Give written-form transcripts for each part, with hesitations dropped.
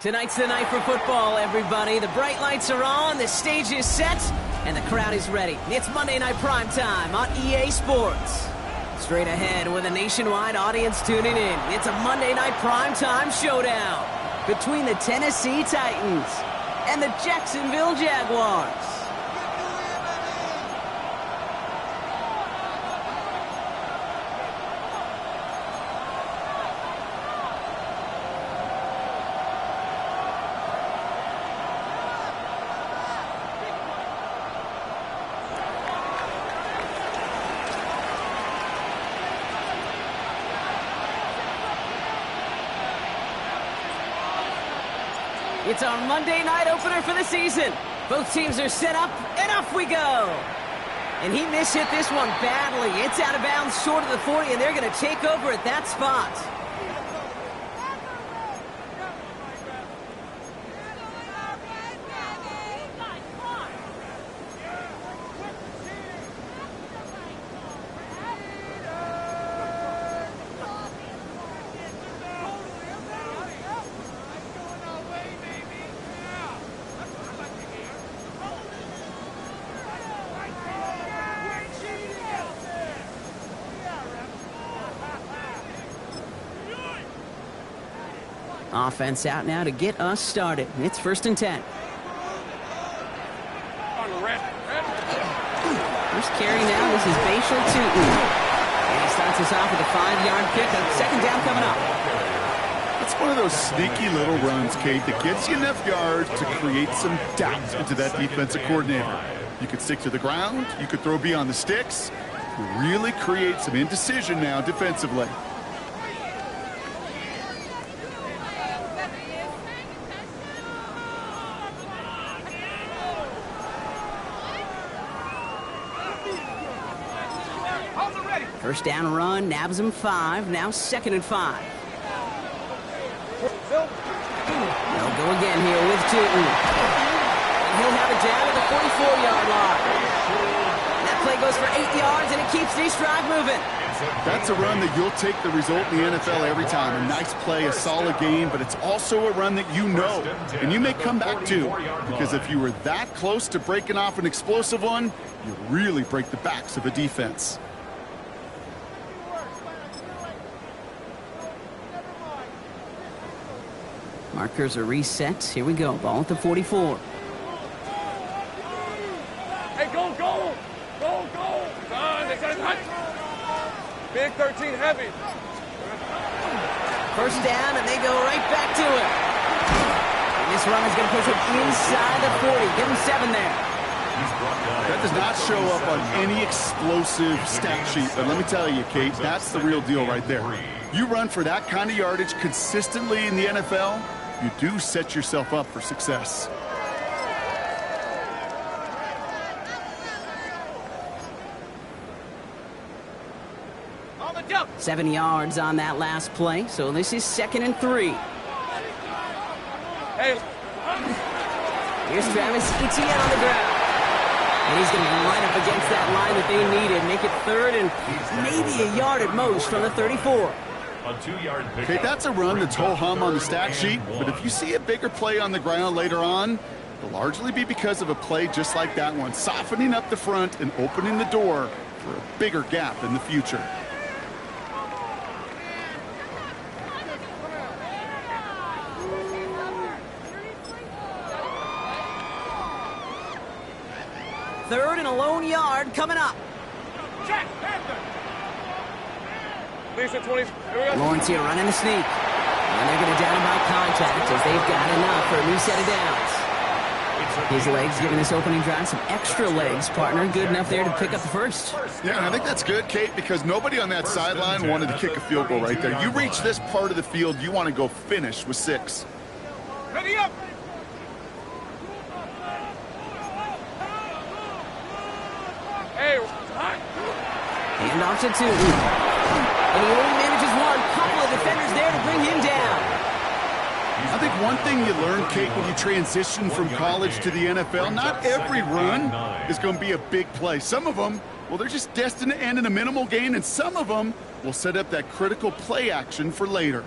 Tonight's the night for football, everybody. The bright lights are on, the stage is set, and the crowd is ready. It's Monday Night Primetime on EA Sports. Straight ahead with a nationwide audience tuning in. It's a Monday Night Primetime showdown between the Tennessee Titans and the Jacksonville Jaguars. It's our Monday night opener for the season. Both teams are set up, and off we go. And he mishit this one badly. It's out of bounds short of the 40, and they're going to take over at that spot. Offense out now to get us started. It's 1st and 10. First carry now. This is Bashal Tootin. And he starts us off with a 5-yard pickup. 2nd down coming up. It's one of those sneaky little runs, Kate, that gets you enough yards to create some doubt into that defensive coordinator. You could stick to the ground. You could throw beyond the sticks. You really create some indecision now defensively. First down run, nabs him 5, now 2nd and 5. They'll go again here with Tootin. He'll have it down at the 44-yard line. That play goes for 8 yards, and it keeps this drive moving. That's a run that you'll take the result in the NFL every time. A nice play, a solid game, but it's also a run that you know, and you may come back to, because if you were that close to breaking off an explosive one, you really break the backs of a defense. Markers are reset. Here we go. Ball at the 44. Hey, go! Son, they got it hot. Big 13 heavy. First down, and they go right back to it. And this run is going to push it inside the 40. Give him 7 there. That does not show up on any explosive stat sheet, but let me tell you, Kate, that's the real deal right there. You run for that kind of yardage consistently in the NFL, you do set yourself up for success. On the jump. 7 yards on that last play, so this is 2nd and 3. Hey. Here's Travis Etienne on the ground. And he's going to line up against that line that they needed. Make it 3rd and maybe a yard at most from the 34. Okay, that's a run that's ho-hum on the stat sheet, but if you see a bigger play on the ground later on, it'll largely be because of a play just like that one, softening up the front and opening the door for a bigger gap in the future. 3rd and a lone yard coming up. Check, Lisa 20. Here we go. Lawrence here running the sneak. And they're going to down him by contact as they've got enough for a new set of downs. His legs giving this opening drive some extra legs, partner. Good enough there to pick up the first. Yeah, and I think that's good, Kate, because nobody on that sideline wanted to kick a field goal right there. You reach this part of the field, you want to go finish with 6. Ready up. Hey, hot. Hand off to 2. And he only manages one. Couple of defenders there to bring him down. I think one thing you learn, Kate, when you transition from college to the NFL, not every run is going to be a big play. Some of them, well, they're just destined to end in a minimal gain, and some of them will set up that critical play action for later.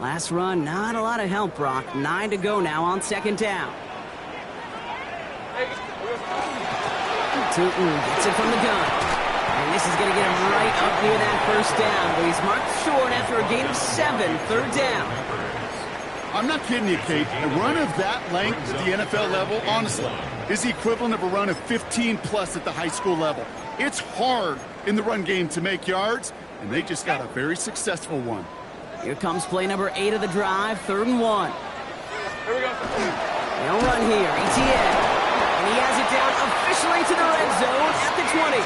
Last run, not a lot of help, Brock. 9 to go now on 2nd down. Tootin gets it from the gun. And this is going to get him right up near that 1st down. But he's marked short after a gain of 7, 3rd down. I'm not kidding you, Kate. A run of that length at the NFL level, honestly, is the equivalent of a run of 15-plus at the high school level. It's hard in the run game to make yards, and they just got a very successful one. Here comes play number 8 of the drive, 3rd and 1. Here we go. They'll run here, ETN. And he has it down officially to the red zone at the 20.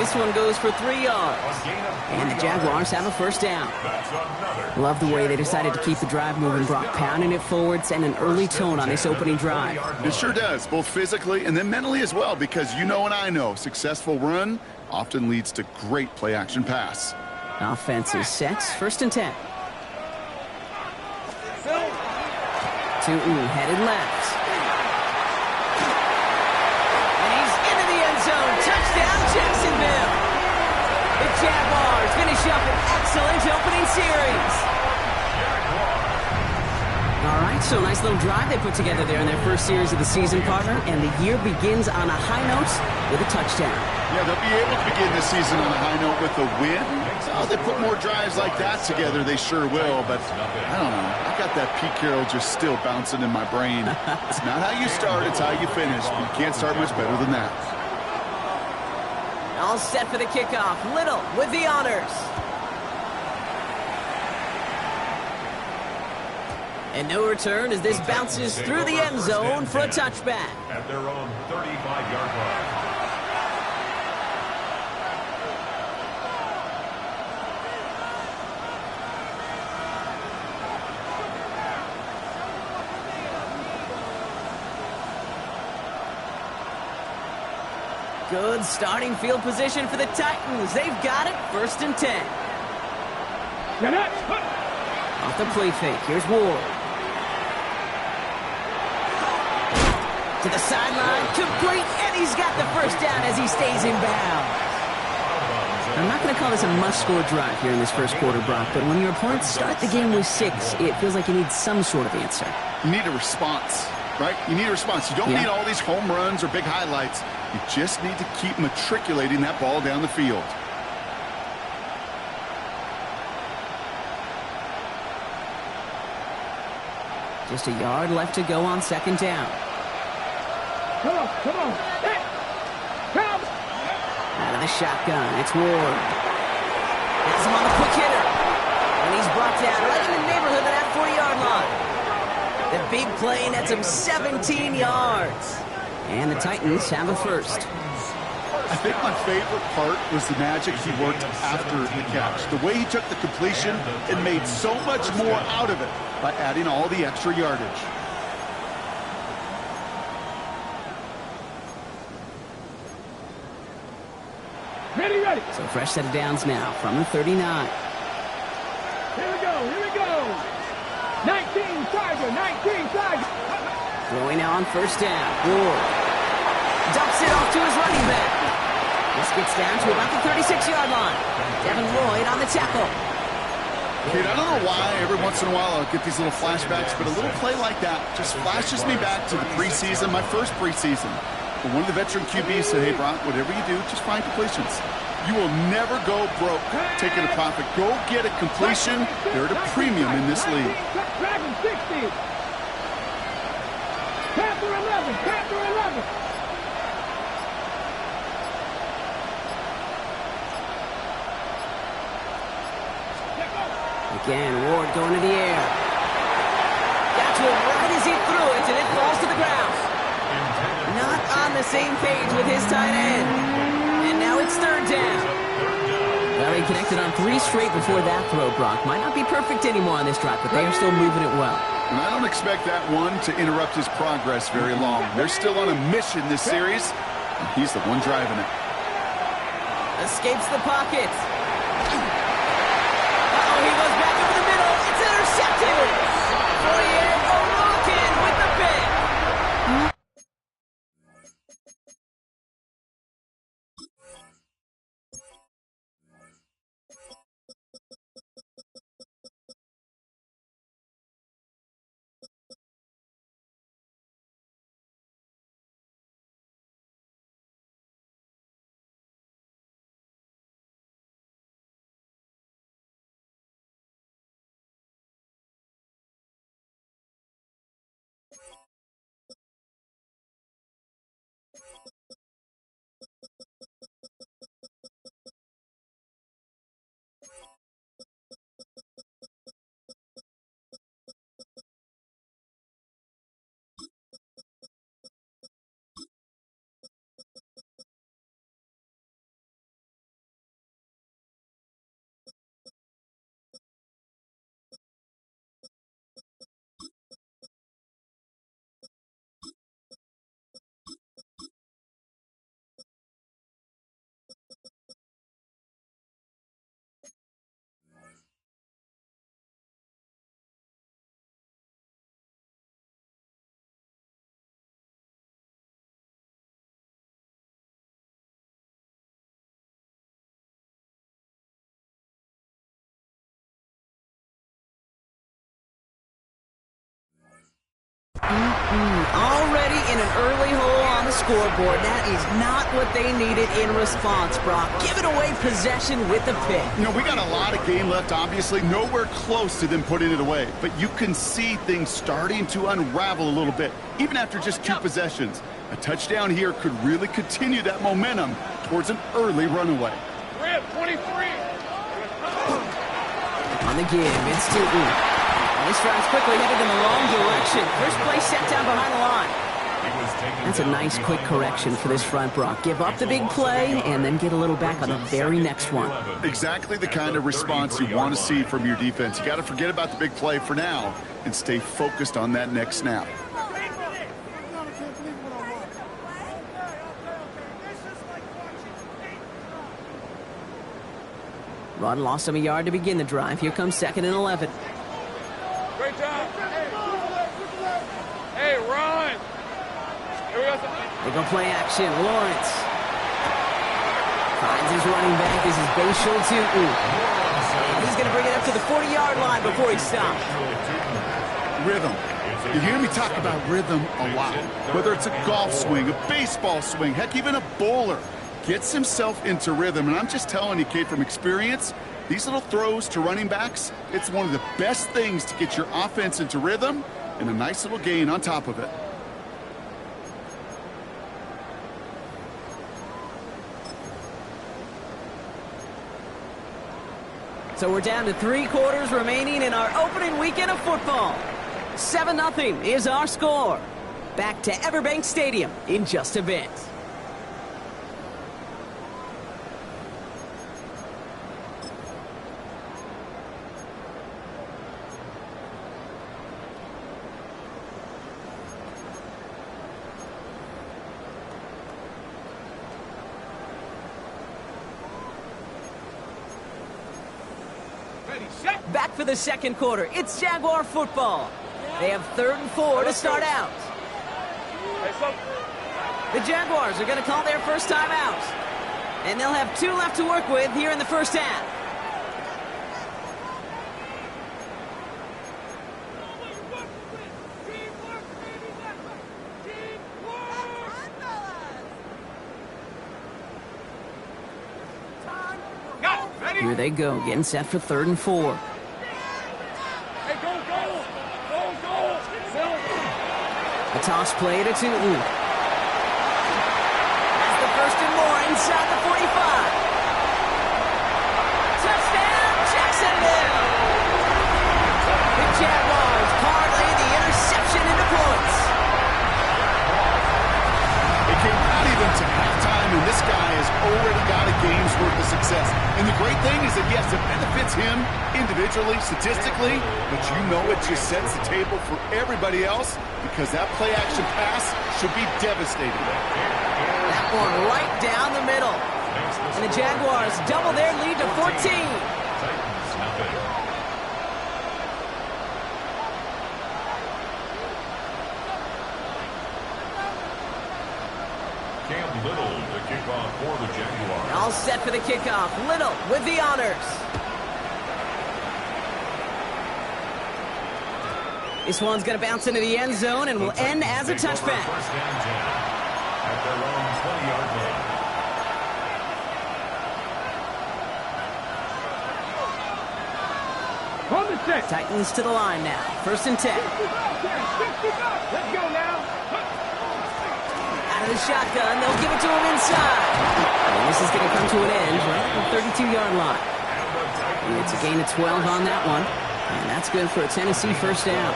This one goes for 3 yards. And the Jaguars have a 1st down. Love the way they decided to keep the drive moving, Brock. Pounding it forward, sending an early tone on this opening drive. It sure does, both physically and then mentally as well, because you know and I know, successful run often leads to great play-action pass. Offense is set. 1st and 10. Tootin headed left. And he's into the end zone. Touchdown, Jacksonville. The Jaguars finish up an excellent opening series. All right, so nice little drive they put together there in their 1st series of the season, partner. And the year begins on a high note with a touchdown. Yeah, they'll be able to begin this season on a high note with a win. So they put more drives like that together, they sure will. But I don't know. I got that Pete Carroll just still bouncing in my brain. It's not how you start, it's how you finish. But you can't start much better than that. All set for the kickoff. Little with the honors. And no return as this bounces through the end zone for a touchback. At their own 35-yard line. Good starting field position for the Titans. They've got it. 1st and 10. Off the play fake. Here's Ward. To the sideline. Complete. And he's got the 1st down as he stays in bounds. I'm not going to call this a must-score drive here in this 1st quarter, Brock, but when your opponents start the game with 6, it feels like you need some sort of answer. You need a response, right? You need a response. You don't need all these home runs or big highlights. You just need to keep matriculating that ball down the field. Just a yard left to go on 2nd down. Come on. Hey, come. Out of the shotgun, it's Ward. Has him on the quick hitter. And he's brought down right in the neighborhood of that 40-yard line. The big play nets him 17 yards. And the Titans have a 1st. I think my favorite part was the magic he worked after the catch. The way he took the completion and made so much more out of it by adding all the extra yardage. Ready. So fresh set of downs now from the 39. Here we go. 19 Tiger. Throwing now on 1st down. Ward dumps it off to his running back. This gets down to about the 36-yard line. Devin Lloyd on the tackle. Kid, I don't know why every once in a while I'll get these little flashbacks, but a little play like that just flashes me back to the preseason, my 1st preseason. But one of the veteran QBs said, hey, Brock, whatever you do, just find completions. You will never go broke taking a profit. Go get a completion. They're at a premium in this league. Dragon 60. Panther 11. Panther 11. Again, Ward going to the air. Got to him right as he threw it, and it falls to the ground. Not on the same page with his tight end. And now it's third down. Well, he connected on 3 straight before that throw, Brock. Might not be perfect anymore on this drive, but they are still moving it well. And I don't expect that one to interrupt his progress very long. They're still on a mission this series, and he's the one driving it. Escapes the pocket. He goes back over the middle. It's intercepted. Fourier O'Rourke with the pick. Already in an early hole on the scoreboard. That is not what they needed in response, Brock. Giving away possession with the pick. You know, we got a lot of game left, obviously. Nowhere close to them putting it away. But you can see things starting to unravel a little bit, even after just 2 possessions. A touchdown here could really continue that momentum towards an early runaway. Rip, 23. On the give, it's Tootin. This drive's quickly headed in the wrong direction. First play set down behind the line. That's a nice quick correction for this front, Brock. Give up the big play and then get a little back on the very next one. Exactly the kind of response you want to see from your defense. You got to forget about the big play for now and stay focused on that next snap. Rod lost him a yard to begin the drive. Here comes 2nd and 11. Great job. Hey, run. Here we go. They go play action. Lawrence finds his running back. This is Bashal Tootin. He's going to bring it up to the 40-yard line before he stops. Rhythm. You hear me talk about rhythm a lot. Whether it's a golf swing, a baseball swing, heck, even a bowler gets himself into rhythm. And I'm just telling you, Kate, from experience, these little throws to running backs, it's one of the best things to get your offense into rhythm and a nice little gain on top of it. So we're down to 3 quarters remaining in our opening weekend of football. 7-0 is our score. Back to Everbank Stadium in just a bit. Back for the second quarter. It's Jaguar football. They have 3rd and 4 to start out. The Jaguars are going to call their first time out. And they'll have 2 left to work with here in the first half. Here they go, getting set for 3rd and 4. Hey, go, go! Go, go! Middle. A toss play to Tootin. That's the 1st and more inside the 45. Touchdown, Jacksonville! The Jaguars parlay the interception into points. It came not even to halftime, and this guy has already got a game's worth of success. And the great thing is that, yes, it benefits him individually, statistically, but you know it just sets the table for everybody else because that play-action pass should be devastating. That one right down the middle. And the Jaguars double their lead to 14. Little to kick off for the Jaguars. All set for the kickoff. Little with the honors. This one's going to bounce into the end zone and will end as a touchback. First down 10 at their own 20-yard line. On the set. Titans to the line now. 1st and 10. 65. Let's go now. Out of the shotgun, they'll give it to him inside. And this is going to come to an end right at the 32-yard line. And it's a gain of 12 on that one. And that's good for a Tennessee 1st down.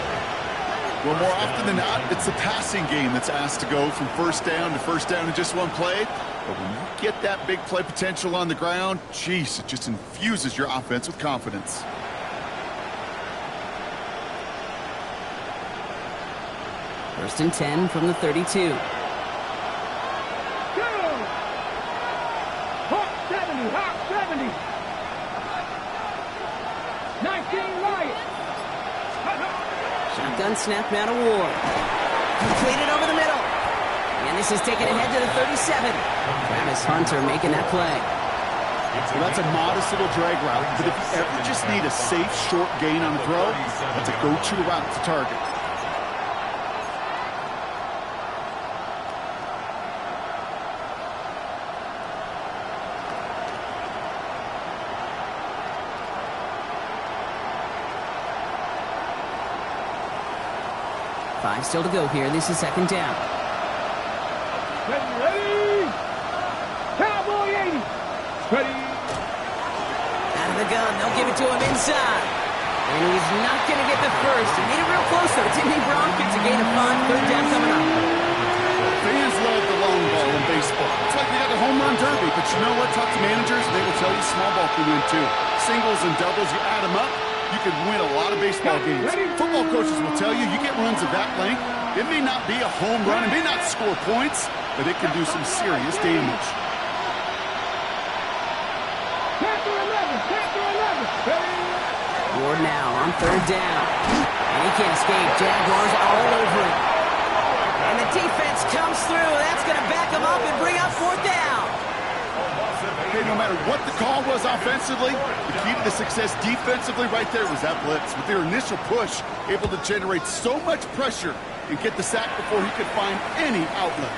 Well, more often than not, it's the passing game that's asked to go from 1st down to 1st down in just one play. But when you get that big play potential on the ground, geez, it just infuses your offense with confidence. First and 10 from the 32. Hawk 70. Hawk 70. 19 Lions. Shotgun snap now to Ward. Completed over the middle. And this is taken ahead to the 37. Travis Hunter making that play. Well, that's a modest little drag route, but if you ever just need a safe, short gain on the throw, that's a go-to route to target. Five still to go here. This is 2nd down. Ready. Cowboy 80. Ready. Out of the gun. They'll give it to him inside. And he's not going to get the first. He made it real close, though. Didn't he, Bronk? It's a gain of 5. 3rd down coming up. Fans love the long ball in baseball. It's like we got the home run derby, but you know what? Talk to managers, they will tell you small ball can win, too. Singles and doubles, you add them up, you could win a lot of baseball games. Football coaches will tell you, you get runs of that length, it may not be a home run, it may not score points, but it can do some serious damage. Panther 11. Panther 11. Ready. Ward now on 3rd down. And he can't escape. Jaguars all over it. And the defense comes through. That's going to back them up and bring up 4th down. Hey, no matter what the call was offensively, the key to the success defensively right there was that blitz. With their initial push, able to generate so much pressure and get the sack before he could find any outlet.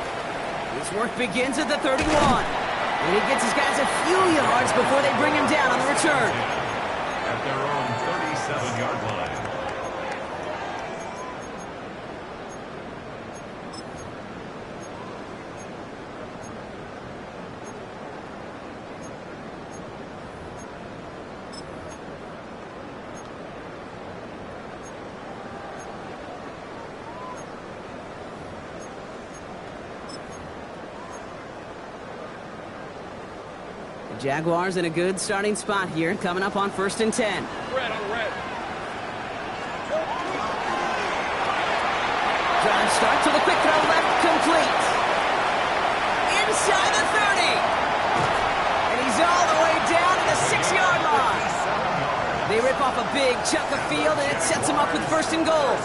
His work begins at the 31. And he gets his guys a few yards before they bring him down on the return. At their own 37-yard line. Jaguars in a good starting spot here, coming up on 1st and 10. Red on red. Drive start to the quick throw left, complete. Inside the 30. And he's all the way down to the 6-yard line. They rip off a big chunk of field, and it sets him up with 1st and goal.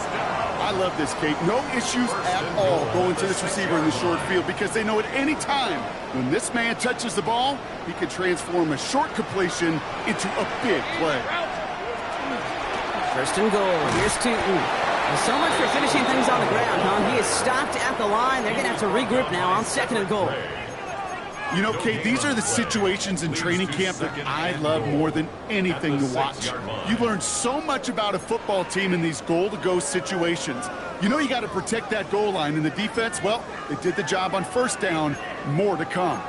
I love this, Kate. No issues at all going to this receiver in the short field because they know at any time when this man touches the ball, he can transform a short completion into a big play. 1st and goal. Here's Tootin. Well, so much for finishing things on the ground, huh? He is stopped at the line. They're going to have to regroup now on 2nd and goal. You know, Kate, these are the situations in training camp that I love more than anything to watch. You learn so much about a football team in these goal-to-go situations. You know you got to protect that goal line, and the defense, well, they did the job on first down. More to come.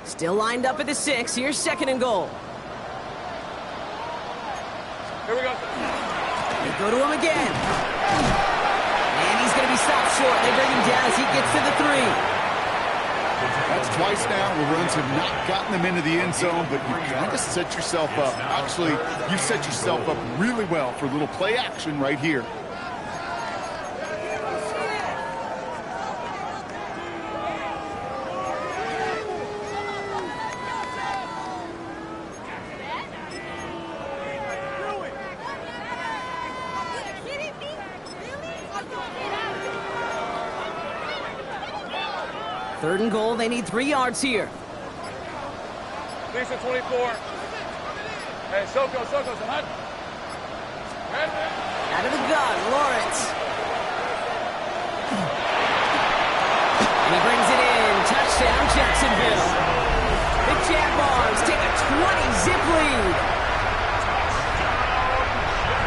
Still lined up at the 6. Here's 2nd and goal. Here we go. They go to him again. And he's going to be stopped short. They bring him down as he gets to the 3. That's twice now where runs have not gotten them into the end zone, but you kind of set yourself up. Actually, you set yourself up really well for a little play action right here. Third and goal, they need 3 yards here. Lisa 24. Hey, Soko, hot. Out of the gun, Lawrence. And he brings it in. Touchdown, Jacksonville. The Jaguars take a 20-zip lead.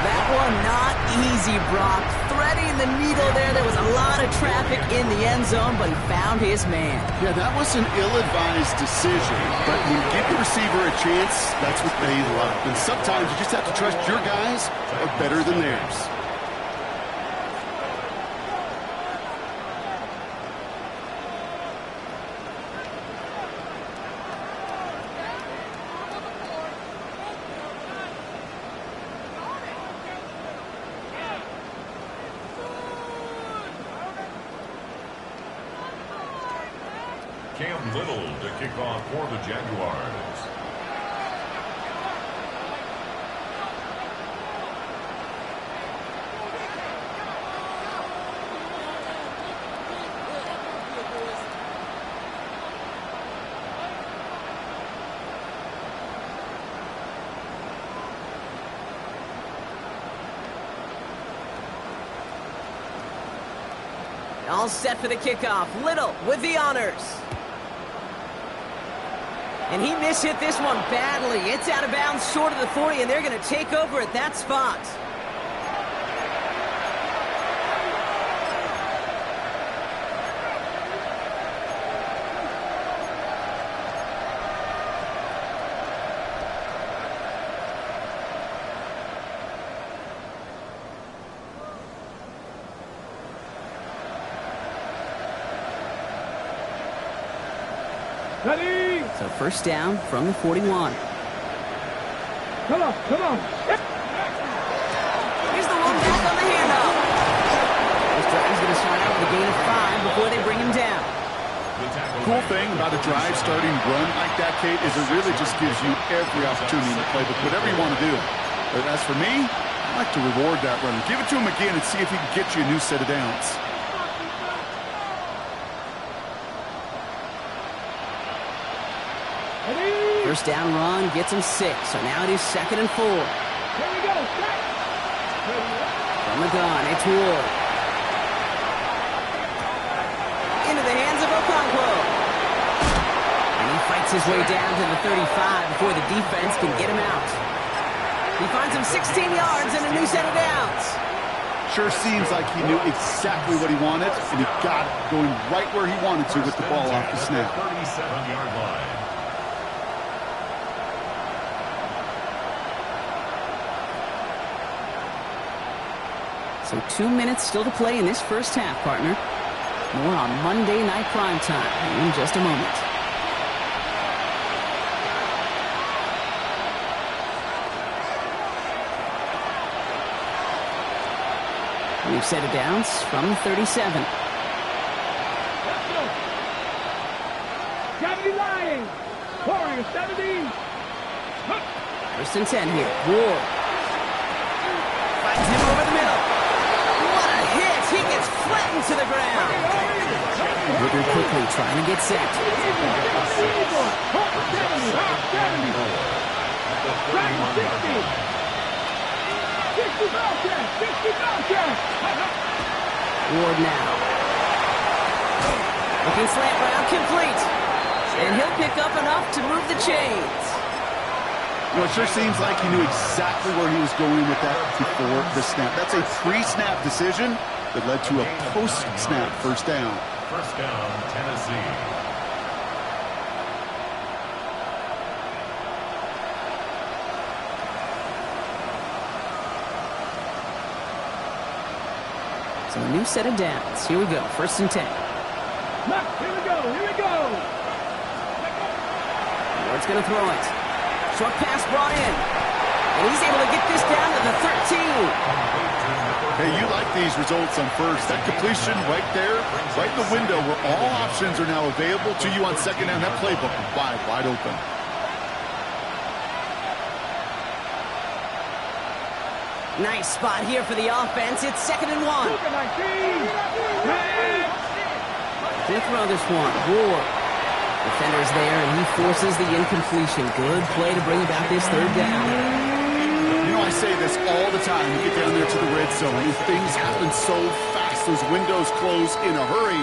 That one not easy, Brock. Threading the needle there. There was a lot of traffic in the end zone, but he found his man. Yeah, that was an ill-advised decision. But when you give the receiver a chance, that's what they love. And sometimes you just have to trust your guys are better than theirs. Cam Little to kick off for the Jaguars. All set for the kickoff. Little with the honors. And he mishit this one badly. It's out of bounds short of the 40, and they're going to take over at that spot. Ready? So first down from the 41. Come on. Here's the one back on the handoff. This drive's going to start out with a gain of 5 before they bring him down. Cool thing about a drive starting run like that, Kate, is it really just gives you every opportunity in the playbook, whatever you want to do. But as for me, I like to reward that runner. Give it to him again and see if he can get you a new set of downs. First down run gets him 6, so now it is 2nd and 4. Here we go. From the gun, it's Ward. Into the hands of Okonkwo. And he fights his way down to the 35 before the defense can get him out. He finds him 16 yards and a new set of downs. Sure seems like he knew exactly what he wanted, and he got it going right where he wanted to with the ball off the snap. 37-yard line. So 2 minutes still to play in this first half, partner. More on Monday Night Primetime in just a moment. We've set it downs from the 37. Let's go. 70 line. Pouring 70. First and 10 here. Ward finds him over the middle. What a hit! He gets flattened to the ground. Looking quickly, trying to get set. 60 Bellcat. Ward now. Looking slant route, complete. And he'll pick up enough to move the chains. You know, it sure seems like he knew exactly where he was going with that before the snap. That's a pre-snap decision that led to a post-snap first down. First down, Tennessee. So a new set of downs. Here we go, 1st and 10. Here we go. Here we go. Ward's going to throw it. Short pass brought in. And he's able to get this down to the 13. Hey, you like these results on first. That completion right there, right in the window where all options are now available to you on second down. That playbook is wide open. Nice spot here for the offense. It's 2nd and 1. He'll throw this one. Ward. Defender's there, and he forces the incompletion. Good play to bring about this 3rd down. You know, I say this all the time. You get down there to the red zone, and things happen so fast. Those windows close in a hurry.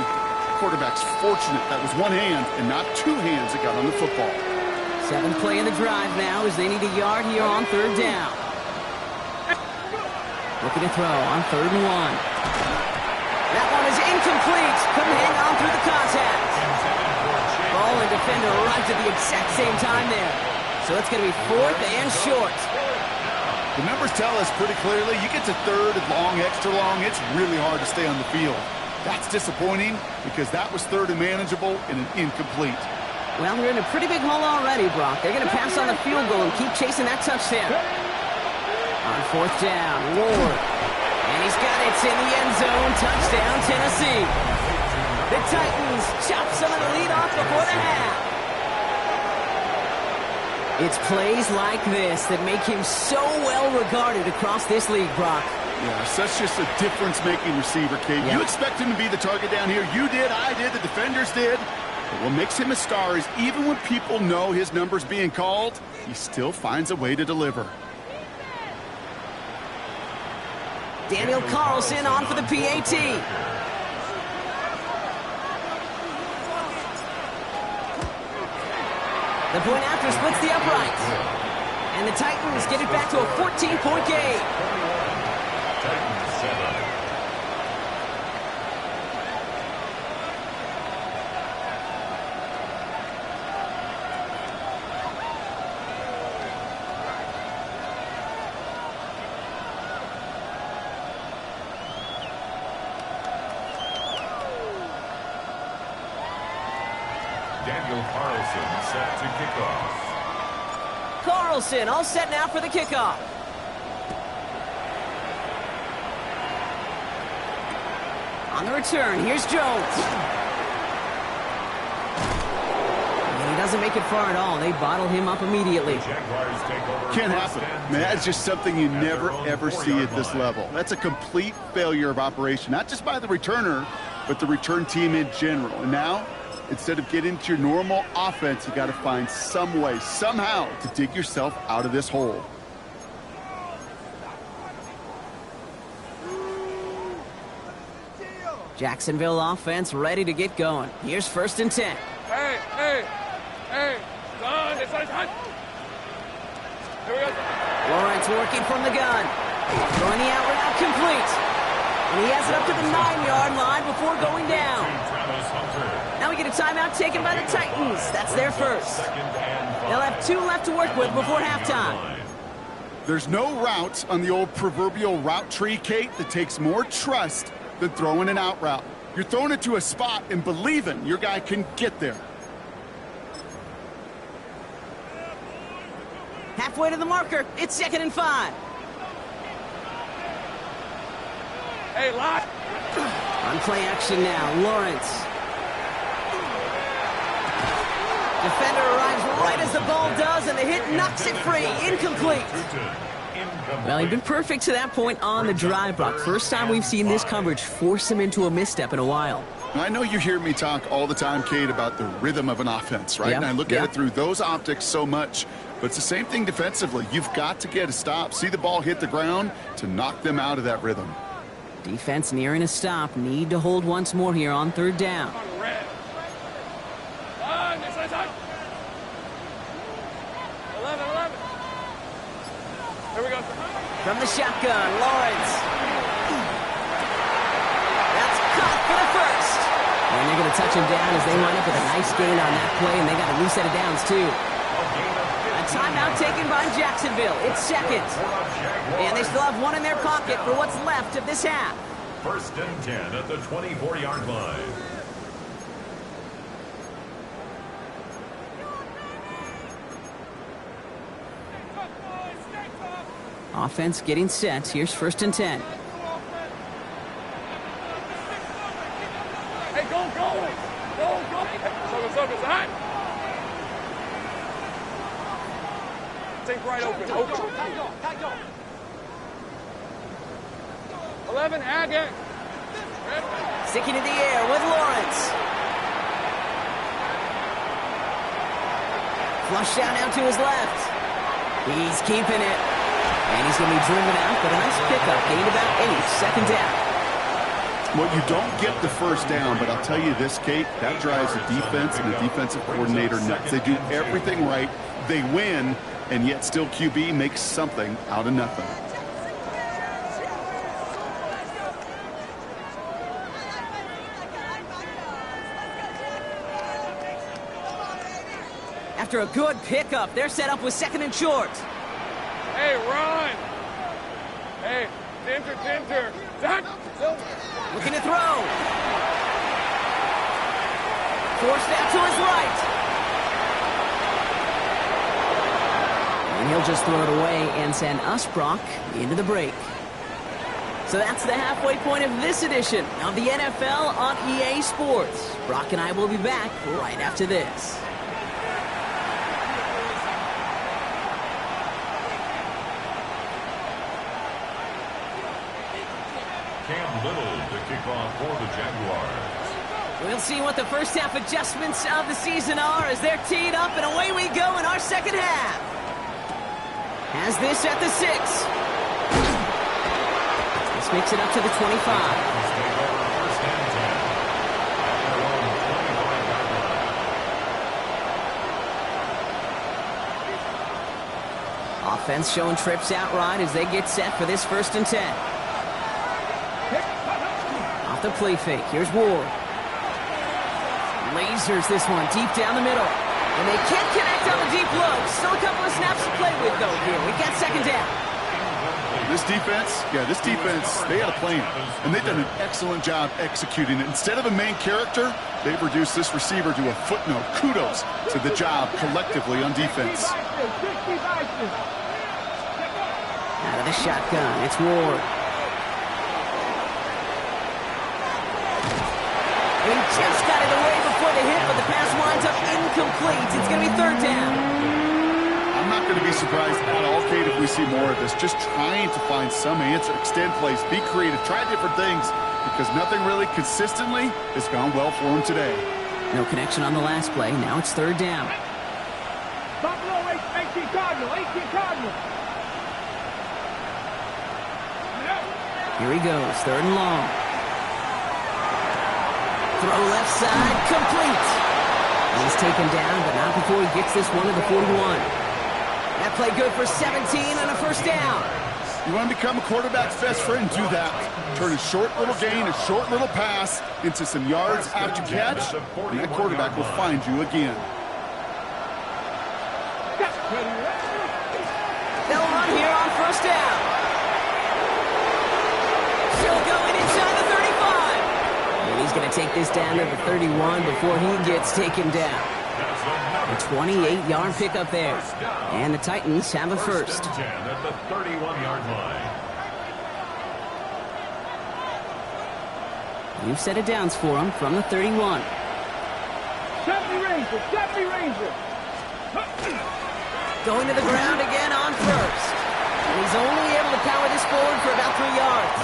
Quarterback's fortunate that was one hand and not two hands that got on the football. 7th play in the drive now as they need a yard here on 3rd down. Looking to throw on 3rd and 1. That one is incomplete. Couldn't hang on through the contact. Ball and defender arrived at the exact same time there. So it's going to be 4th and short. The numbers tell us pretty clearly, you get to 3rd and long, extra long, it's really hard to stay on the field. That's disappointing because that was 3rd and manageable and an incomplete. Well, they're in a pretty big hole already, Brock. They're going to pass on the field goal and keep chasing that touchdown. On 4th down, Ward. And he's got it in the end zone. Touchdown, Tennessee. The Titans chop some of the lead off before the half. It's plays like this that make him so well regarded across this league, Brock. Yeah, such just a difference-making receiver, Kate. Yeah. You expect him to be the target down here. You did, I did, the defenders did. But what makes him a star is even when people know his number's being called, he still finds a way to deliver. Daniel Carlson on for the PAT. The point after splits the uprights. And the Titans get it back to a 14-point game. Titans 7. Daniel Carlson set to kick off. Carlson all set now for the kickoff. On the return, here's Jones. And he doesn't make it far at all. They bottle him up immediately. Jaguars take over. Can't happen. Man, that's just something you never, ever see at this level. That's a complete failure of operation, not just by the returner, but the return team in general. And now, instead of getting to your normal offense, you got to find some way, somehow, to dig yourself out of this hole. Jacksonville offense ready to get going. Here's 1st and 10. Hey, son, it's hot. Here we go. Lawrence working from the gun. Throwing the out route complete. And he has it up to the 9-yard line before going down. Now we get a timeout taken by the Titans. That's their first. They'll have 2 left to work with before halftime. There's no route on the old proverbial route tree, Kate, that takes more trust than throwing an out route. You're throwing it to a spot and believing your guy can get there. Halfway to the marker. It's 2nd and 5. Hey, Lot. On play action now, Lawrence. Defender arrives right as the ball does, and the hit knocks it free. Incomplete. Well, he'd been perfect to that point on the drive block. First time we've seen this coverage force him into a misstep in a while. I know you hear me talk all the time, Kate, about the rhythm of an offense, right? Yep, And I look yep. at it through those optics so much. But it's the same thing defensively. You've got to get a stop, see the ball hit the ground to knock them out of that rhythm. Defense nearing a stop. Need to hold once more here on 3rd down. From the shotgun, Lawrence. That's caught for the first. And they're going to touch him down as they wind up with a nice gain on that play, and they got a new set of downs, too. A timeout taken by Jacksonville. It's second. And they still have one in their pocket for what's left of this half. 1st and 10 at the 24-yard line. Offense getting set. Here's 1st and 10. Hey, go! Circle, hot. Take right open. 11, Agate. Sticking in the air with Lawrence. Flush down now to his left. He's keeping it. And he's going to be driven out, but a nice pickup. Gained about 8, 2nd down. Well, you don't get the 1st down, but I'll tell you this, Kate, that drives the defense and the defensive coordinator nuts. They do everything right. They win, and yet still QB makes something out of nothing. After a good pickup, they're set up with 2nd and short. Hey, run! Hey, Tinter. Looking to throw. Forced out to his right. And he'll just throw it away and send us, Brock, into the break. So that's the halfway point of this edition of the NFL on EA Sports. Brock and I will be back right after this. Little to kick off for the Jaguars. We'll see what the first half adjustments of the season are as they're teed up, and away we go in our second half. Has this at the 6. This makes it up to the 25. Offense showing trips out right as they get set for this 1st and 10. The play fake. Here's Ward. Lasers this one deep down the middle. And they can't connect on the deep look. Still a couple of snaps to play with, though, here. We got 2nd down. This defense, they had a plan. And they've done an excellent job executing it. Instead of a main character, they've reduced this receiver to a footnote. Kudos to the job collectively on defense. Out of the shotgun, it's Ward. He just got it away before the hit, but the pass winds up incomplete. It's going to be 3rd down. I'm not going to be surprised at all, Kate, if we see more of this. Just trying to find some answer, extend plays, be creative, try different things, because nothing really consistently has gone well for him today. No connection on the last play. Now it's 3rd down. Buffalo, 18 Cardinal. Here he goes, 3rd and long. Throw left side, complete. And he's taken down, but not before he gets this one to the 41. That play good for 17 and a 1st down. You want to become a quarterback's best friend? Do that. Turn a short little gain, a short little pass into some yards after catch, and that quarterback will find you again. They'll run here on 1st down. Still going inside the 35. And he's going to take this down to the 31 before he gets taken down. A 28-yard pickup there. And the Titans have a 1st. At the 31-yard line. New set of downs for him from the 31. 70 Ranger. Going to the ground again on 1st. And he's only able to power this forward for about 3 yards.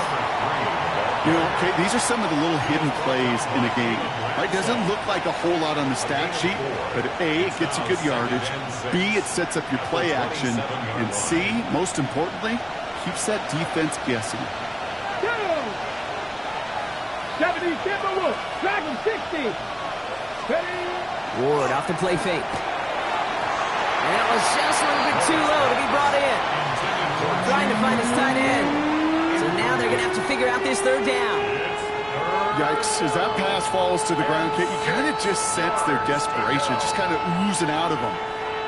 You know, Kate, these are some of the little hidden plays in a game. Right? Doesn't look like a whole lot on the stat sheet, but A, it gets you good yardage. B, it sets up your play action. And C, most importantly, keeps that defense guessing. 70, Timberwolf, Dragon 60. Ward off the play fake. And that was just a little bit too low to be brought in. trying to find his tight end. So now they're going to have to figure out this third down. Yikes, as that pass falls to the ground, Kate, you kind of just sense their desperation, just kind of oozing out of them.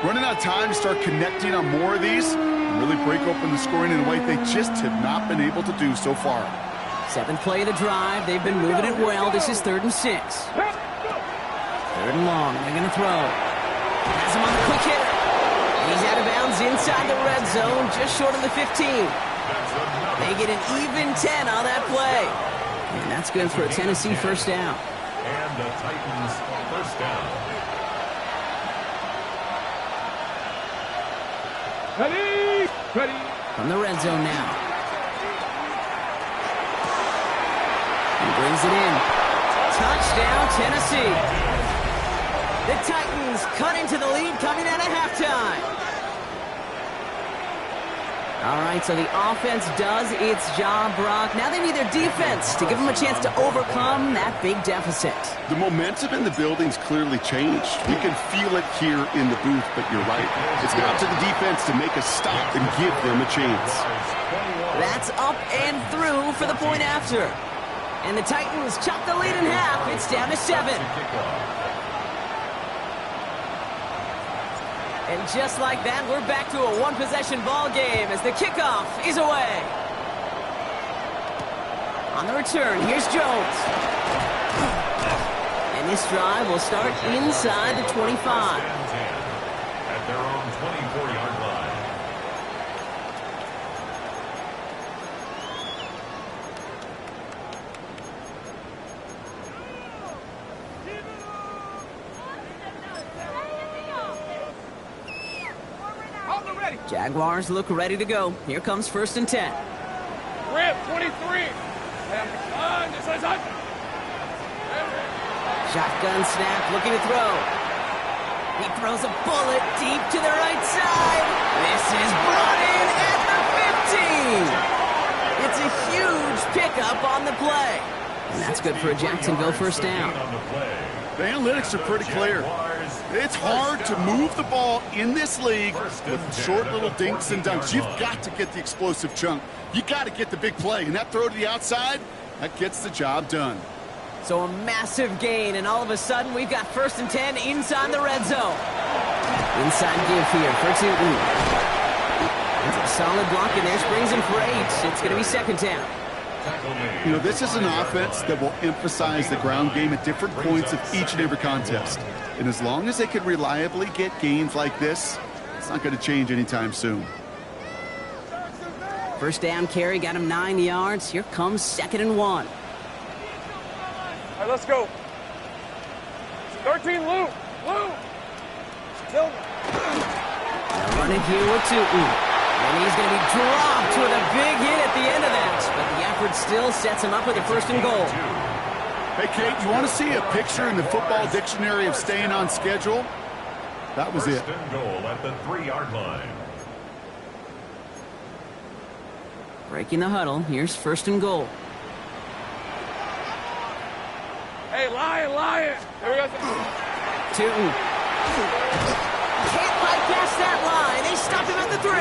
Running out of time to start connecting on more of these and really break open the scoring in a way they just have not been able to do so far. 7th play of the drive. They've been moving it well. This is 3rd and 6. 3rd and long. They're going to throw. Has him on the quick hitter. He's out of bounds inside the red zone, just short of the 15. They get an even 10 on that play. And that's good for a Tennessee first down. And the Titans first down. Ready. From the red zone now. He brings it in. Touchdown, Tennessee. The Titans cut into the lead coming out of halftime. All right, so the offense does its job, Brock. Now they need their defense to give them a chance to overcome that big deficit. The momentum in the building's clearly changed. We can feel it here in the booth, but you're right. It's up to the defense to make a stop and give them a chance. That's up and through for the point after. And the Titans chop the lead in half. It's down to 7. And just like that, we're back to a one-possession ball game as the kickoff is away. On the return, here's Jones. And this drive will start inside the 25. At their own 24-yard line. Jaguars look ready to go. Here comes 1st and 10. Rip, 23. Shotgun snap, looking to throw. He throws a bullet deep to the right side. This is brought in at the 15. It's a huge pickup on the play. And that's good for a Jacksonville first down. The analytics are pretty clear. It's hard to move the ball in this league with short little dinks and dunks. You've got to get the explosive chunk. You got to get the big play. And that throw to the outside, that gets the job done. So a massive gain, and all of a sudden we've got 1st and 10 inside the red zone. Inside give here for Tootin. That's a solid block in there. Springs him for 8. It's going to be 2nd down. You know, this is an offense that will emphasize the ground game at different points of each and every contest. And as long as they can reliably get gains like this, it's not going to change anytime soon. First down carry got him 9 yards. Here comes 2nd and 1. All right, let's go. 13, Lou. Kill me. Running here with Tootin. And he's going to be dropped with a big hit at the end of that. But the effort still sets him up with a 1st and goal. Hey, Kate, you want to see a picture in the football dictionary of staying on schedule? That was it. 1st and goal at the 3-yard line. Breaking the huddle. Here's 1st and goal. Hey, Lion. There we go. Tootin. Can't bypass that line. They stop him at the 3. The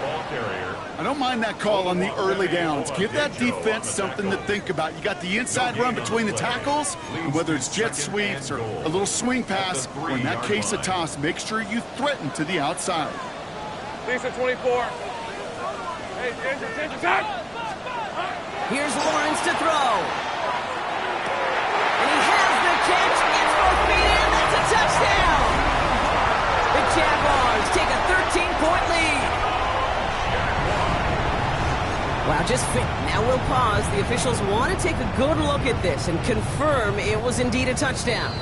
ball carrier. I don't mind that call on the early downs. Give that defense something to think about. You got the inside run between the tackles, and whether it's jet sweeps or a little swing pass, or in that case a toss, make sure you threaten to the outside. Decent 24. Hey, danger, tack. Here's Lawrence to throw. And he has the catch. It's for feet in. That's a touchdown. The Jaguars take a 13-point lead. Wow, just fit. Now we'll pause. The officials want to take a good look at this and confirm it was indeed a touchdown.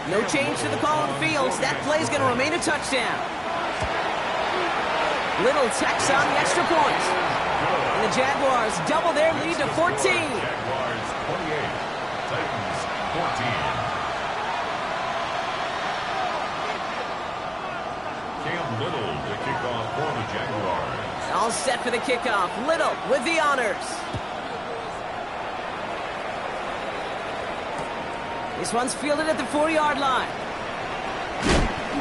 No change to the call on the field. That play's going to remain a touchdown. Little tacks on the extra point. And the Jaguars double their lead to 14. Jaguars 28. Titans 14. Little to kick off for the Jaguars. All set for the kickoff. Little with the honors. This one's fielded at the 4-yard line.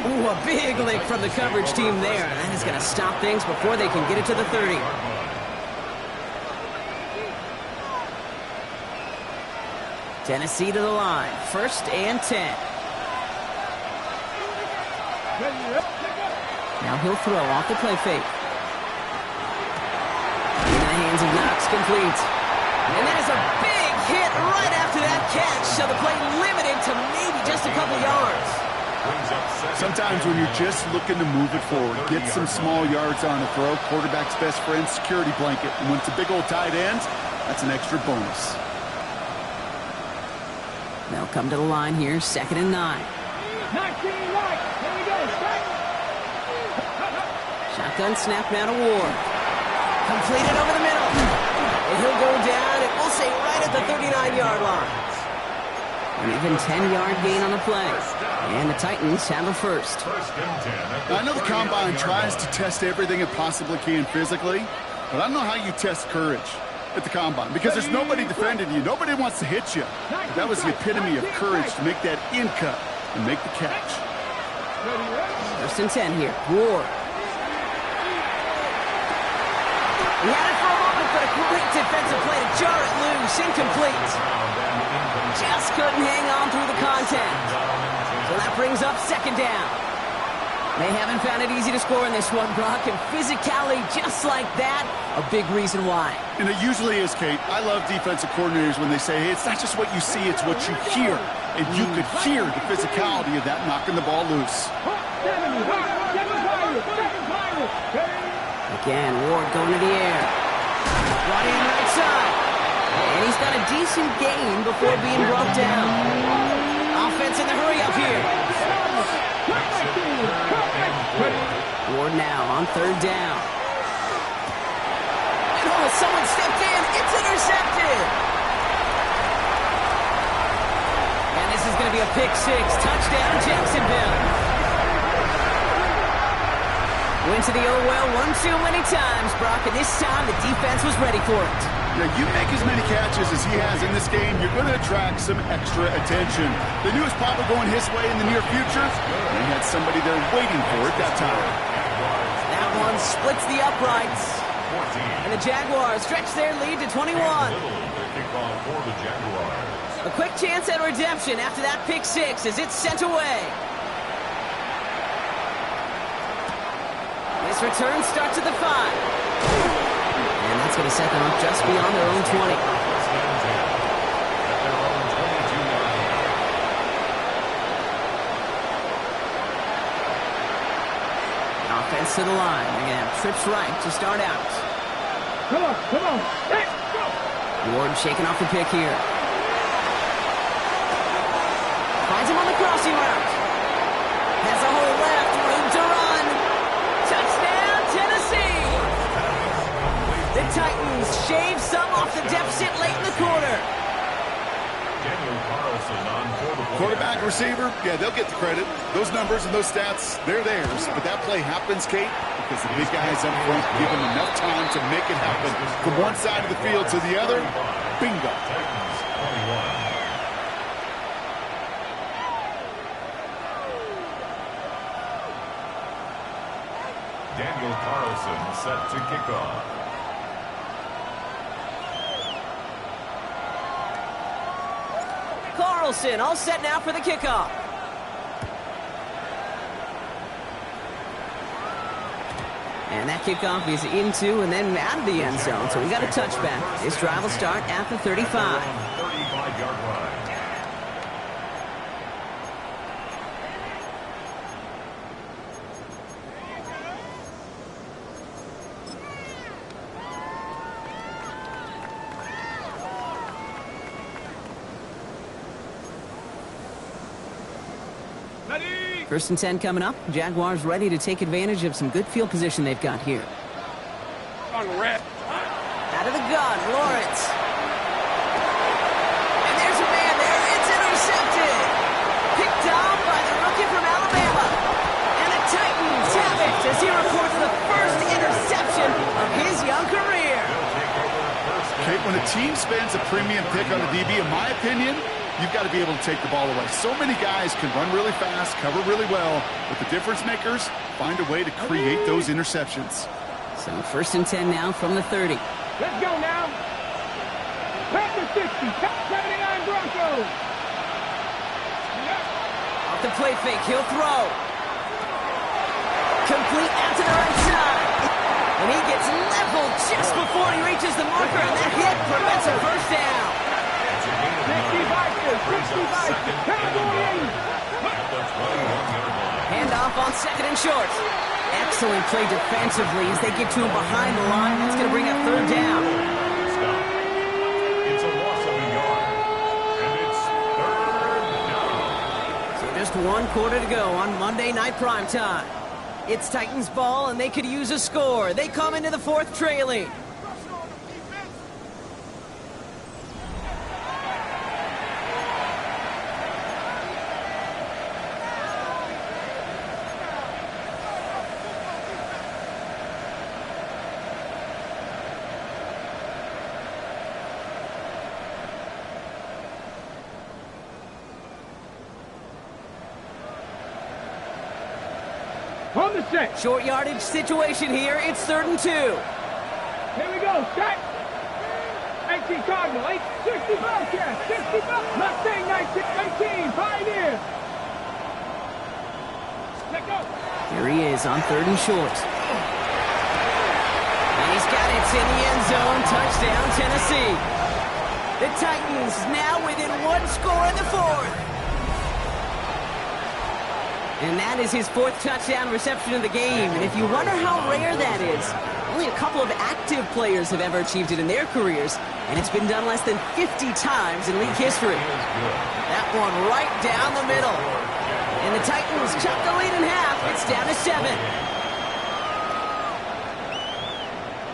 Ooh, a big lick from the coverage team there. That is going to stop things before they can get it to the 30. Tennessee to the line. 1st and 10. Now he'll throw off the play fake. Into the hands of Knox, complete. And that is a big hit right after that catch. So the play limited to maybe just a couple yards. Sometimes when you're just looking to move it forward, get some small yards on the throw, quarterback's best friend, security blanket. And when it's a big old tight end, that's an extra bonus. They'll come to the line here, 2nd and 9. 19 right. Here we go. Shotgun snap now to Ward. Completed over the middle. And he'll go down, and we'll say right at the 39-yard line. An even 10-yard gain on the play. And the Titans have a first. I know the Combine tries to test everything it possibly can physically, but I don't know how you test courage at the Combine, because there's nobody defending you. Nobody wants to hit you. But that was the epitome of courage to make that in cut and make the catch. 1st and 10 here. Ward. He had it for a moment, but a great defensive play to jar it loose. Incomplete. Just couldn't hang on through the contact. So that brings up 2nd down. They haven't found it easy to score in this one, Brock, and physicality just like that, a big reason why. And it usually is, Kate. I love defensive coordinators when they say, hey, it's not just what you see, it's what you hear. And you could hear the physicality of that knocking the ball loose. Again, Ward going to the air. Brought in right side. And he's got a decent gain before being brought down. Offense in the hurry up here. Ward now on 3rd down. And oh, someone stepped in. It's intercepted. And this is going to be a pick 6. Touchdown, Jacksonville. Went to the old well one too many times, Brock, and this time the defense was ready for it. Now, you make as many catches as he has in this game, you're going to attract some extra attention. They knew it was probably going his way in the near future, and they had somebody there waiting for it that time. That one splits the uprights. And the Jaguars stretch their lead to 21. A quick chance at redemption after that pick 6 as it's sent away. This return starts at the 5. And that's going to set them up just beyond their own 20. Offense to the line. They're going to have trips right to start out. Come on. Let's go. Ward shaking off the pick here. Finds him on the crossing route. Has a hole left. Room to run. Touchdown, Tennessee. The Titans shave some off the deficit late in the quarter. Quarterback, receiver, yeah, they'll get the credit. Those numbers and those stats, they're theirs. But that play happens, Kate, because the big guys up front give them enough time to make it happen. From one side of the field to the other, bingo. Daniel Carlson set to kick off. Carlson all set now for the kickoff. And that kickoff is into and then out of the end zone. So we got a touchback. This drive will start at the 35. 35-yard line. First and 10 coming up. Jaguars ready to take advantage of some good field position they've got here. On red. Out of the gun, Lawrence. And there's a man there. It's intercepted. Picked off by the rookie from Alabama. And the Titans have it as he reports the first interception of his young career. Kate, when a team spends a premium pick on a DB, in my opinion, you've got to be able to take the ball away. So many guys can run really fast, cover really well, but the difference makers find a way to create those interceptions. So 1st and 10 now from the 30. Let's go now. Back to 60. Top 79 Broncos. Off the play fake, he'll throw. Complete out to the right side. And he gets leveled just before he reaches the marker, and that hit prevents a first down. 65. Handoff on 2nd and short. Excellent play defensively as they get to him behind the line. That's going to bring up 3rd down. Stop. It's a loss of a yard. And it's 3rd down. So just 1 quarter to go on Monday Night Primetime. It's Titans ball, and they could use a score. They come into the 4th trailing. On the set. Short yardage situation here. It's 3rd and 2. Here we go. Set. 18 Cardinal. 60 Bobcats. 60 Bobcats. Mustang 19. Pioneer. Let go. Here he is on 3rd and short. And he's got it in the end zone. Touchdown, Tennessee. The Titans now within 1 score in the 4th. And that is his 4th touchdown reception of the game. And if you wonder how rare that is, only a couple of active players have ever achieved it in their careers. And it's been done less than 50 times in league history. That one right down the middle. And the Titans chop the lead in half. It's down to 7.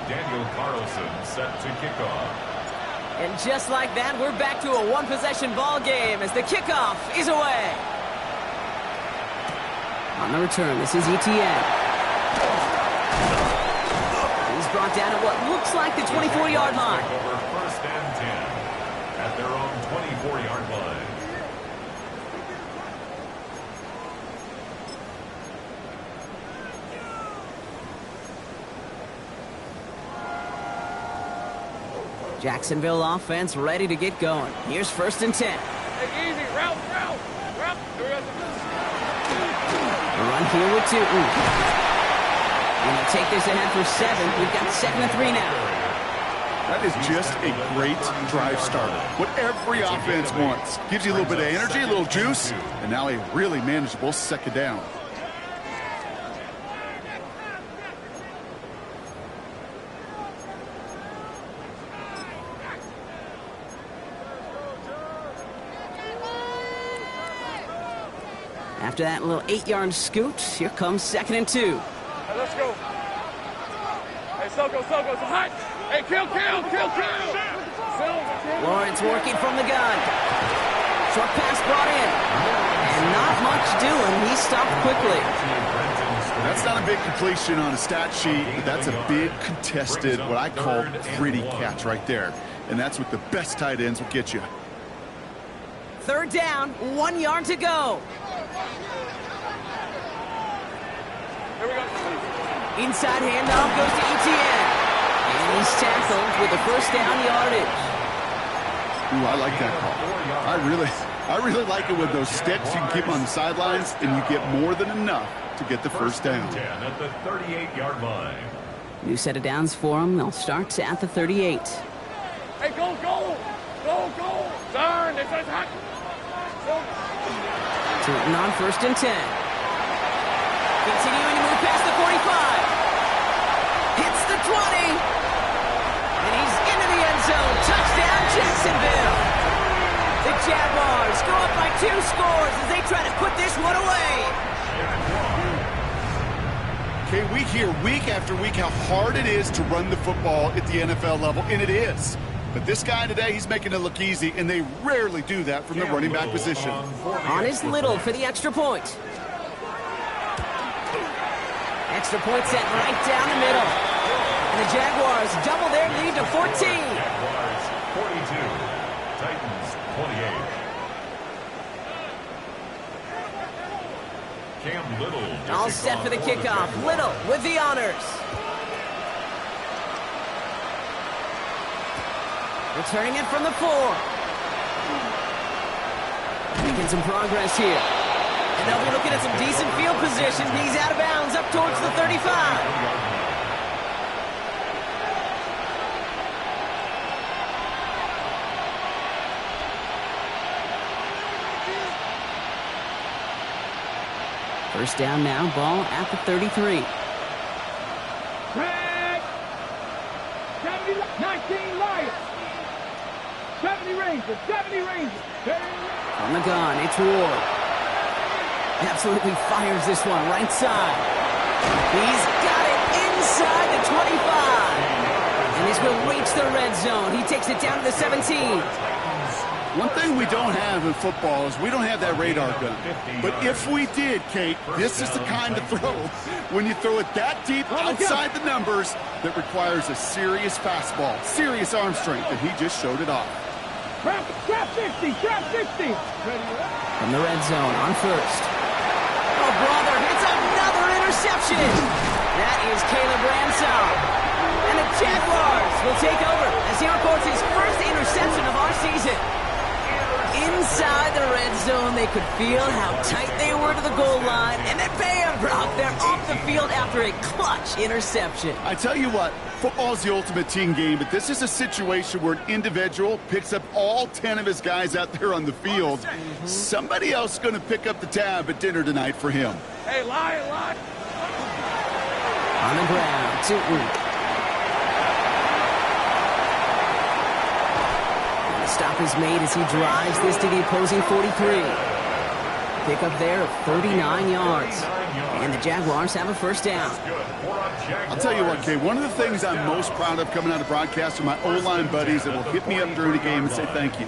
Daniel Carlson set to kick off. And just like that, we're back to a 1-possession ball game as the kickoff is away. On the return, this is Etienne. He's brought down at what looks like the 24-yard line. Over 1st and 10 at their own 24-yard line. Jacksonville offense ready to get going. Here's 1st and 10. Hey, easy. Route. A run here with 2. And they'll take this ahead for 7. We've got 2nd and 3 now. That is just a great drive starter. What every offense wants. Gives you a little bit of energy, a little juice, and now a really manageable 2nd down. After that little 8-yard scoot, here comes 2nd and 2. Hey, let's go. Hey, Soko, it's hot. Hey, kill. Lawrence working from the gun. Short pass brought in. And not much doing. He stopped quickly. That's not a big completion on a stat sheet, but that's a big contested, what I call gritty catch right there. And that's what the best tight ends will get you. 3rd down, 1 yard to go. Here we go. Inside handoff goes to Etienne. And he's tackled with the 1st down yardage. Ooh, I like that call. I really like it with those sticks. You can keep them on the sidelines, and you get more than enough to get the 1st down. 10 at the 38-yard line. New set of downs for them. They'll start at the 38. Hey, go. Darn, it's hot. Turton on 1st and 10. Continuing to move past the 45. Hits the 20. And he's into the end zone. Touchdown, Jacksonville. The Jaguars go up by 2 scores as they try to put this one away. Okay, we hear week after week how hard it is to run the football at the NFL level, and it is. But this guy today, he's making it look easy, and they rarely do that from the running back position. On is Little for the extra point. Extra point set right down the middle. And the Jaguars double their lead to 14. Jaguars 42, Titans 28. All set for the kickoff. Little with the honors. Returning it from the 4. Making some progress here. And they'll be looking at some decent field position. He's out of bounds up towards the 35. First down now, ball at the 33. Red. 19 Lions. 70 Rangers. 70 Rangers. On the gun, it's Ward. Absolutely fires this one right side. He's got it inside the 25. And this will reach the red zone. He takes it down to the 17. One thing we don't have in football is we don't have that radar gun. But if we did, Kate, this is the kind of throw, when you throw it that deep outside the numbers, that requires a serious fastball, serious arm strength, and he just showed it off. Trap 60, trap 60. From the red zone on first. Oh, brother, it's another interception. That is Caleb Ransall. And the Jaguars will take over as he records his first interception of our season. Inside the red zone, they could feel how tight they were to the goal line, and then bam, Brock, they're off the field after a clutch interception. I tell you what, football is the ultimate team game, but this is a situation where an individual picks up all 10 of his guys out there on the field. Somebody else is going to pick up the tab at dinner tonight for him. Hey, lie. On the ground, Tootin. Stop is made as he drives this to the opposing 43. Pick up there of 39 yards. And the Jaguars have a first down. I'll tell you what, Kay, one of the things I'm most proud of coming out of broadcast are my O-line buddies that will hit me up during the game and say thank you.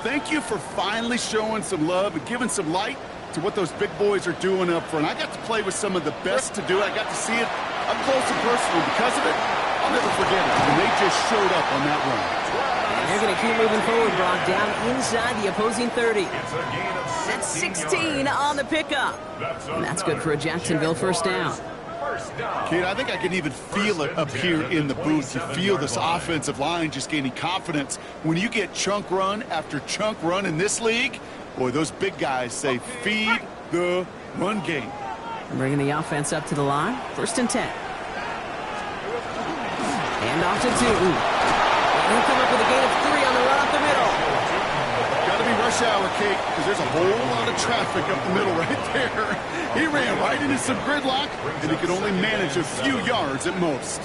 Thank you for finally showing some love and giving some light to what those big boys are doing up front. I got to play with some of the best to do it. I got to see it up close and personal. Because of it, I'll never forget it. And they just showed up on that run. They're going to keep moving forward, Brock, down inside the opposing 30. That's 16 on the pickup. And that's good for a Jacksonville first down. Kid, I think I can even feel it up here in the booth. You feel this offensive line just gaining confidence. When you get chunk run after chunk run in this league, boy, those big guys say feed the run game. Bringing the offense up to the line. First and 10. Hand off to Tootin. He'll come up with a gain of 3 on the run up the middle. Got to be rush hour, Kate, because there's a whole lot of traffic up the middle right there. He ran right into some gridlock, and he could only manage a few yards at most.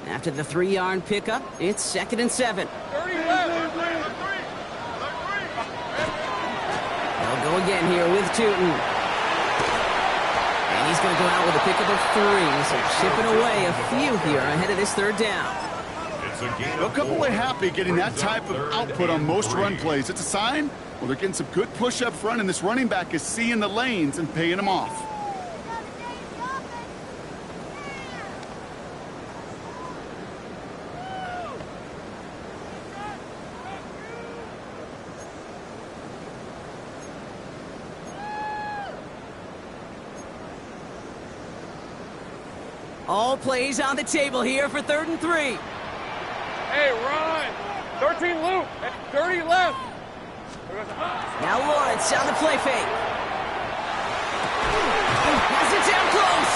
After the 3-yard pickup, it's 2nd and 7. 30 left. They'll go again here with Tootin. And he's going to go out with a pickup of 3. So chipping away a few here ahead of this third down. They'll come away happy getting that type of output on most run plays. It's a sign, well, they're getting some good push up front, and this running back is seeing the lanes and paying them off. All plays on the table here for 3rd and 3. Hey, run. 13 loop. 30 left. Now Lawrence on the play fake. Has it down close.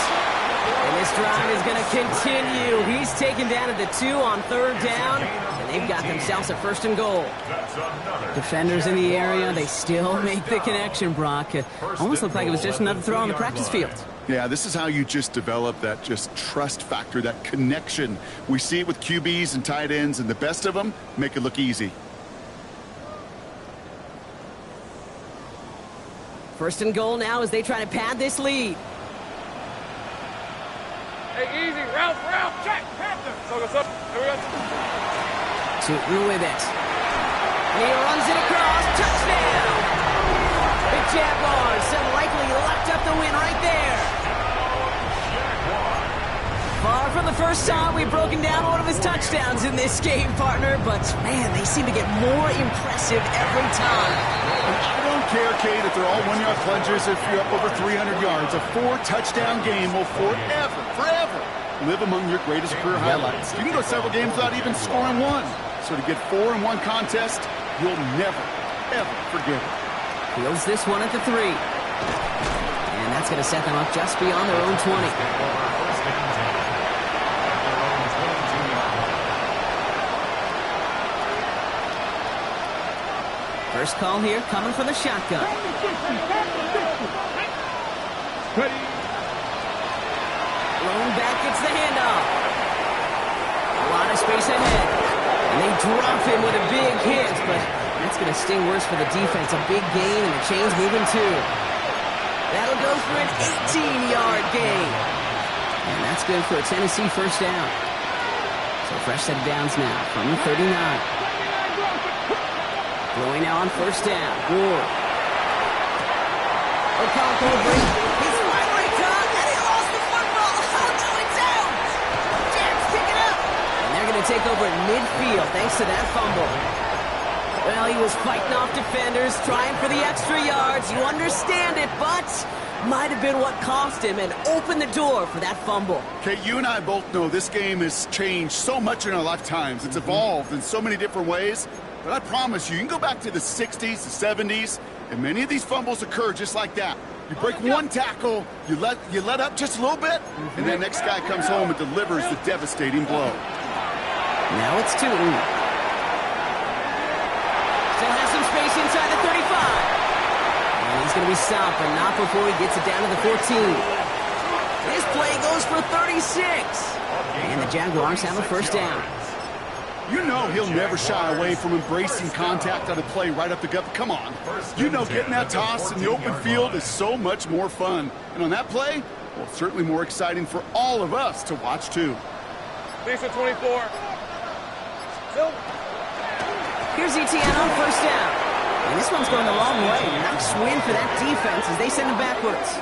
And this drive is going to continue. He's taken down at the 2 on 3rd down. And they've got themselves a 1st and goal. Defenders in the area, they still make the connection, Brock. It almost looked like it was just another throw on the practice field. Yeah, this is how you just develop that just trust factor, that connection. We see it with QBs and tight ends, and the best of them make it look easy. 1st and goal now as they try to pad this lead. Hey, easy. Route. Check. Panther. So here we go. Tootin with it. And he runs it across. Touchdown! The Jaguars have likely locked up the win right there. Far from the first time we've broken down one of his touchdowns in this game, partner, but man, they seem to get more impressive every time. I don't care, Kate, if they're all one-yard plungers, if you're up over 300 yards. A 4-touchdown game will forever live among your greatest career highlights. You can go several games without even scoring one. So to get 4 in one contest, you'll never, ever forget it. Fields this one at the 3. And that's going to set them up just beyond their own 20. First call here coming from the shotgun. Thrown back, gets the handoff. A lot of space ahead. And they drop him with a big hit, but that's going to sting worse for the defense. A big gain, and the chain's moving too. That'll go for an 18-yard gain. And that's good for a Tennessee first down. So fresh set of downs now from the 39. Throwing now on first down. Ward. Okonkwo breaks. He's finally caught, and he lost the football. Oh, no, it's out. Jags pick it up. And they're going to take over at midfield thanks to that fumble. Well, he was fighting off defenders, trying for the extra yards. You understand it, but might have been what cost him and opened the door for that fumble. Okay, you and I both know this game has changed so much in our lifetimes. It's evolved in so many different ways. But I promise you can go back to the 60s, the 70s, and many of these fumbles occur just like that. You break one tackle, you let up just a little bit, and the next guy comes home and delivers the devastating blow. Now it's Tootin. Still has some space inside the 35. And he's going to be stopped, but not before he gets it down to the 14. This play goes for 36. And the Jaguars have a first down. You know he'll never shy away from embracing contact on a play right up the gut. Come on. You know getting that toss in the open field is so much more fun. And on that play, well, certainly more exciting for all of us to watch, too. Lisa 24. Here's Etienne on first down. And this one's going the wrong way. Nice win for that defense as they send him backwards.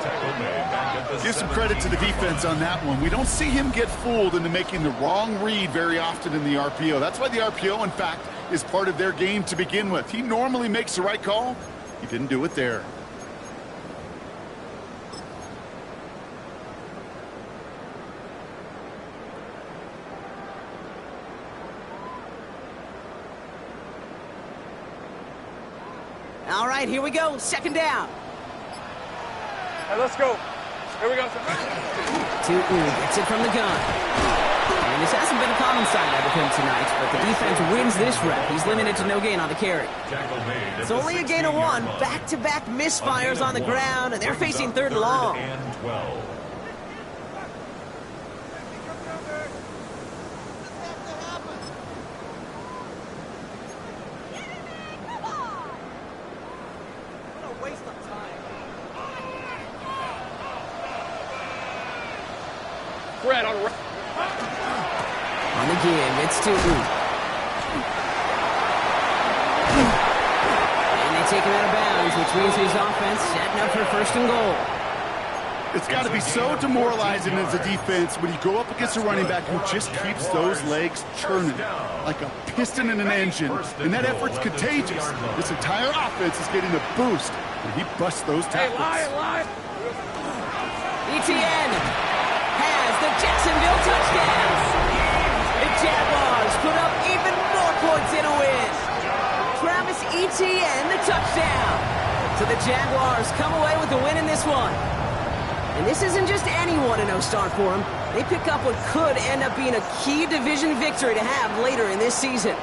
Give some credit to the defense on that one. We don't see him get fooled into making the wrong read very often in the RPO. That's why the RPO, in fact, is part of their game to begin with. He normally makes the right call. He didn't do it there. All right, here we go. Second down. Hey, let's go. Here we go. Tootin gets it from the gun. And this hasn't been a common sight out of him tonight, but the defense wins this rep. He's limited to no gain on the carry. It's only a gain of 1. Back-to-back misfires on the ground, and they're facing third and long. And 12. Fred on the give, it's Tootin. And they take him out of bounds, which means his offense setting up for first and goal. It's got to be so demoralizing as a defense when you go up against a running back who just keeps those legs churning like a piston in an engine. And that effort's contagious. This entire offense is getting a boost when he busts those tackles. Etienne has the Jacksonville touchdown. The Jaguars put up even more points in a win. Travis Etienne, the touchdown. So the Jaguars come away with the win in this one. And this isn't just any 1-0 start for them. They pick up what could end up being a key division victory to have later in this season.